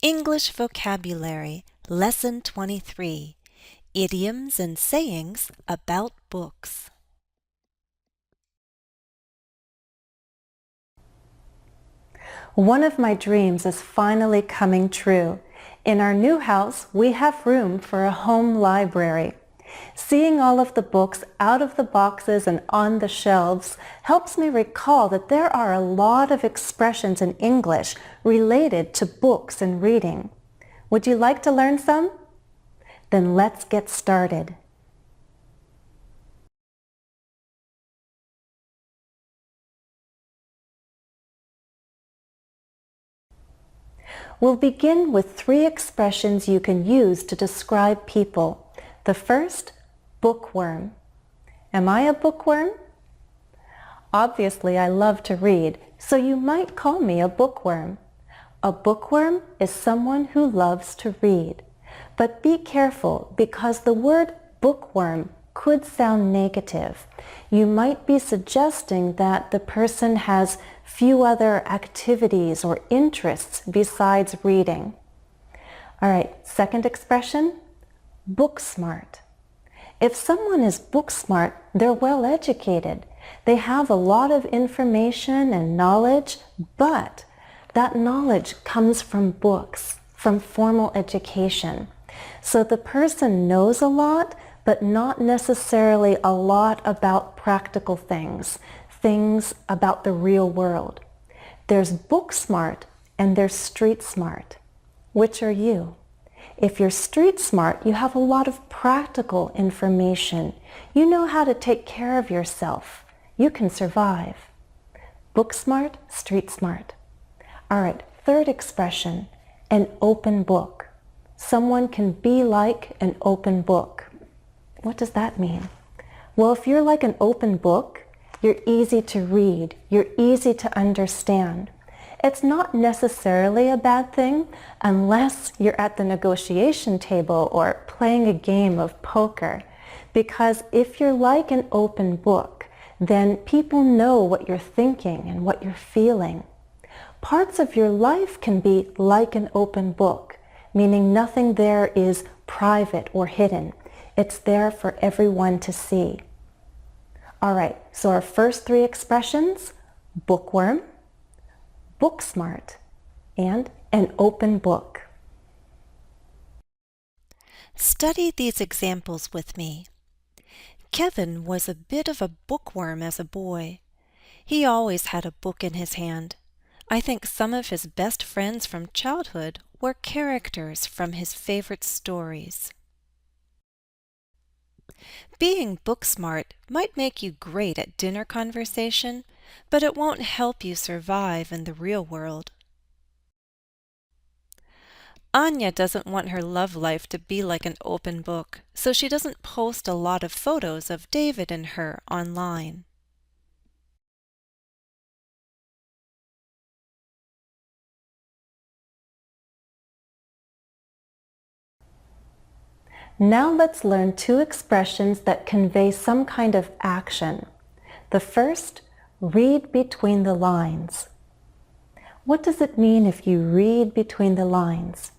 English Vocabulary, Lesson 23, Idioms and Sayings about Books. One of my dreams is finally coming true. In our new house, we have room for a home library. Seeing all of the books out of the boxes and on the shelves helps me recall that there are a lot of expressions in English related to books and reading. Would you like to learn some? Then let's get started. We'll begin with 3 expressions you can use to describe people. The first, bookworm. Am I a bookworm? Obviously, I love to read, so you might call me a bookworm. A bookworm is someone who loves to read. But be careful, because the word bookworm could sound negative. You might be suggesting that the person has few other activities or interests besides reading. All right, second expression, book smart. If someone is book smart, they're well educated. They have a lot of information and knowledge, but that knowledge comes from books, from formal education. So the person knows a lot, but not necessarily a lot about practical things, things about the real world. There's book smart and there's street smart. Which are you? If you're street smart, you have a lot of practical information. You know how to take care of yourself. You can survive. Book smart, street smart. All right, third expression, an open book. Someone can be like an open book. What does that mean? Well, if you're like an open book, you're easy to read, you're easy to understand. It's not necessarily a bad thing unless you're at the negotiation table or playing a game of poker. Because if you're like an open book, then people know what you're thinking and what you're feeling. Parts of your life can be like an open book, meaning nothing there is private or hidden. It's there for everyone to see. All right, so our first 3 expressions, bookworm, book smart, and an open book. Study these examples with me. Kevin was a bit of a bookworm as a boy. He always had a book in his hand. I think some of his best friends from childhood were characters from his favorite stories. Being book smart might make you great at dinner conversation, but it won't help you survive in the real world. Anya doesn't want her love life to be like an open book, so she doesn't post a lot of photos of David and her online. Now let's learn 2 expressions that convey some kind of action. The first, read between the lines. What does it mean if you read between the lines?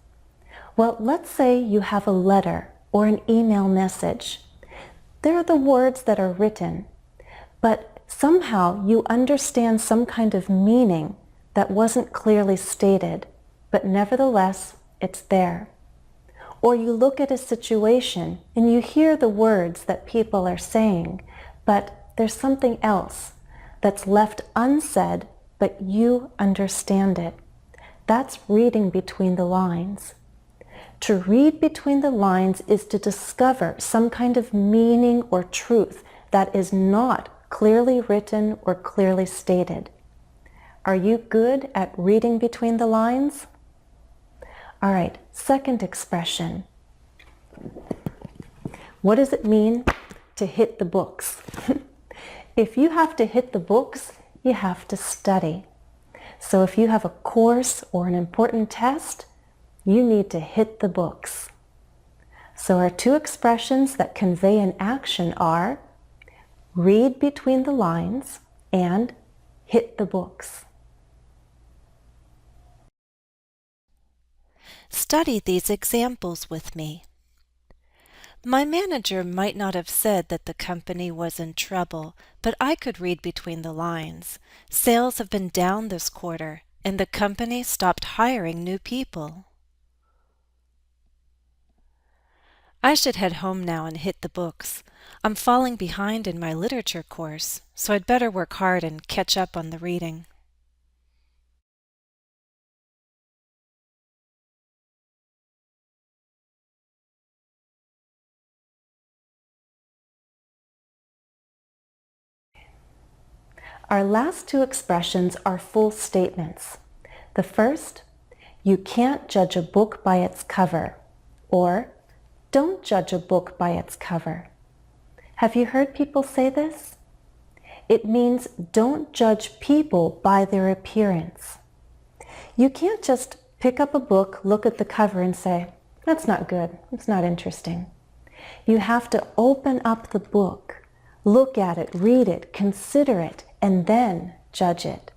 Well, let's say you have a letter or an email message. There are the words that are written, but somehow you understand some kind of meaning that wasn't clearly stated, but nevertheless, it's there. Or you look at a situation and you hear the words that people are saying, but there's something else that's left unsaid, but you understand it. That's reading between the lines. To read between the lines is to discover some kind of meaning or truth that is not clearly written or clearly stated. Are you good at reading between the lines? All right, second expression. What does it mean to hit the books? If you have to hit the books, you have to study. So if you have a course or an important test, you need to hit the books. So our 2 expressions that convey an action are read between the lines and hit the books. Study these examples with me. My manager might not have said that the company was in trouble, but I could read between the lines. Sales have been down this quarter, and the company stopped hiring new people. I should head home now and hit the books. I'm falling behind in my literature course, so I'd better work hard and catch up on the reading. Our last two expressions are full statements. The first, you can't judge a book by its cover, or don't judge a book by its cover. Have you heard people say this? It means don't judge people by their appearance. You can't just pick up a book, look at the cover and say, that's not good, it's not interesting. You have to open up the book, look at it, read it, consider it, and then judge it.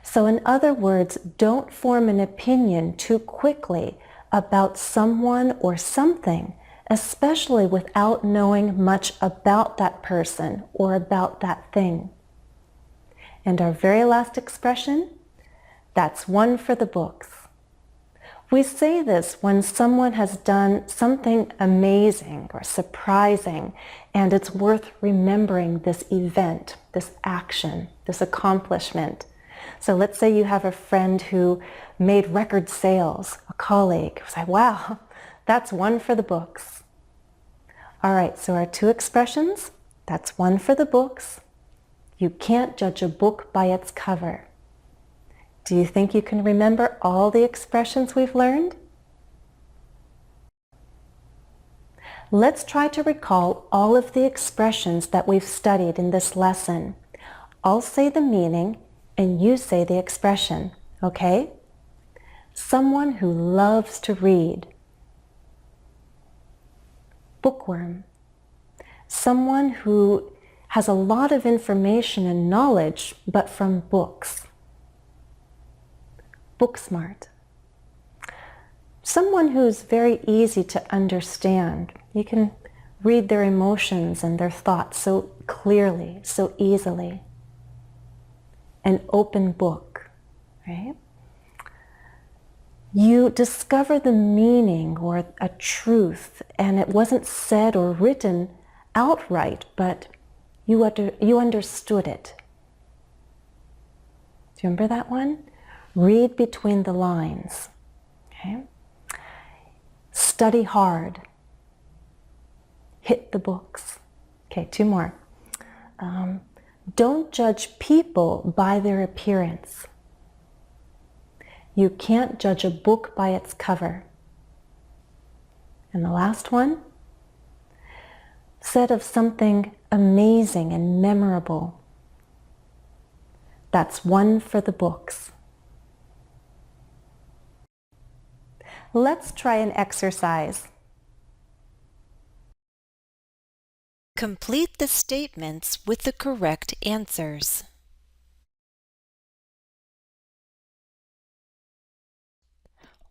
So in other words, don't form an opinion too quickly about someone or something, especially without knowing much about that person or about that thing. And our very last expression, that's one for the books. We say this when someone has done something amazing or surprising, and it's worth remembering this event, this action, this accomplishment. So let's say you have a friend who made record sales, a colleague. Say, wow, that's one for the books. All right, so our two expressions, that's one for the books. You can't judge a book by its cover. Do you think you can remember all the expressions we've learned? Let's try to recall all of the expressions that we've studied in this lesson. I'll say the meaning and you say the expression, okay? Someone who loves to read. Bookworm. Someone who has a lot of information and knowledge, but from books. Book smart. Someone who's very easy to understand. You can read their emotions and their thoughts so clearly, so easily. An open book, right? You discover the meaning or a truth, and it wasn't said or written outright, but you understood it. Do you remember that one? Read between the lines. Okay? Study hard. Hit the books. Okay, two more. Don't judge people by their appearance. You can't judge a book by its cover. And the last one, said of something amazing and memorable. That's one for the books. Let's try an exercise. Complete the statements with the correct answers.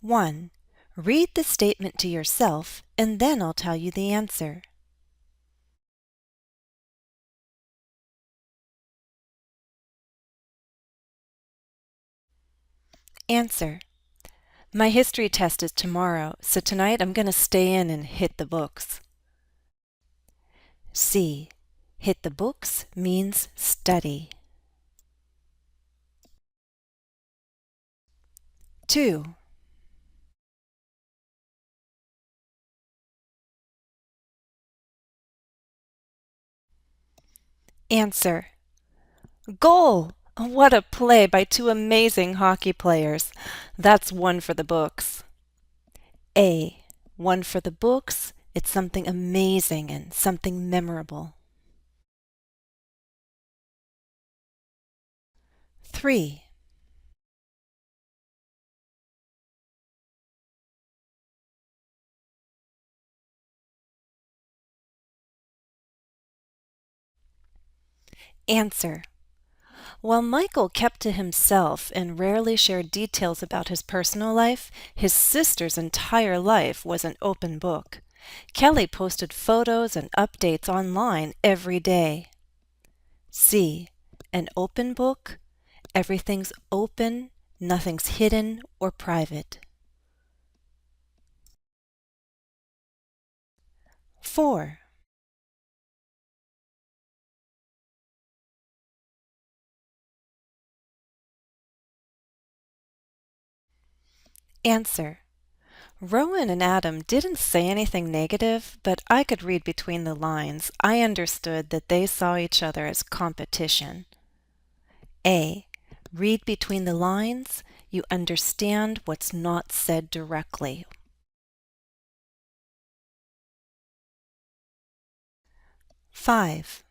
1. Read the statement to yourself, and then I'll tell you the answer. Answer. My history test is tomorrow, so tonight I'm going to stay in and hit the books. C. Hit the books means study. 2. Answer. Goal! What a play by two amazing hockey players. That's one for the books. A. One for the books. It's something amazing and something memorable. 3. Answer. While Michael kept to himself and rarely shared details about his personal life, his sister's entire life was an open book. Kelly posted photos and updates online every day. C. An open book. Everything's open, nothing's hidden or private. 4. Answer. Rowan and Adam didn't say anything negative, but I could read between the lines. I understood that they saw each other as competition. A. Read between the lines. You understand what's not said directly. 5.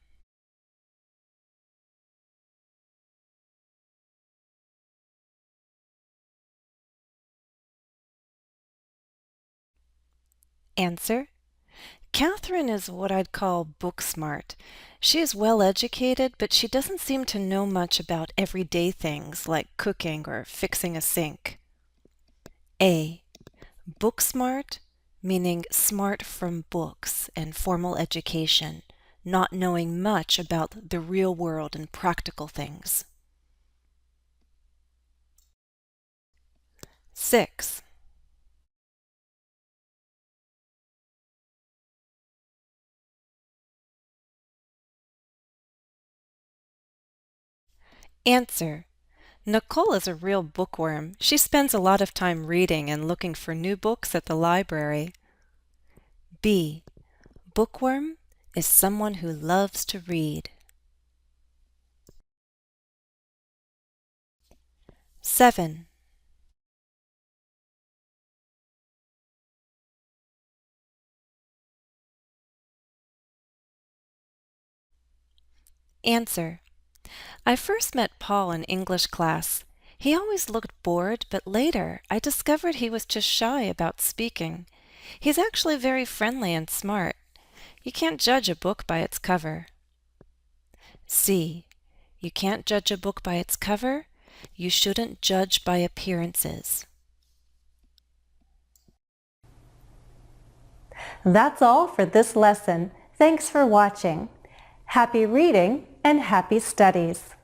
Answer. Catherine is what I'd call book smart. She is well educated, but she doesn't seem to know much about everyday things like cooking or fixing a sink. A. Book smart, meaning smart from books and formal education, not knowing much about the real world and practical things. 6. Answer. Nicole is a real bookworm. She spends a lot of time reading and looking for new books at the library. B. Bookworm is someone who loves to read. 7. Answer. I first met Paul in English class. He always looked bored, but later I discovered he was just shy about speaking. He's actually very friendly and smart. You can't judge a book by its cover. C. You can't judge a book by its cover. You shouldn't judge by appearances. That's all for this lesson. Thanks for watching. Happy reading and happy studies.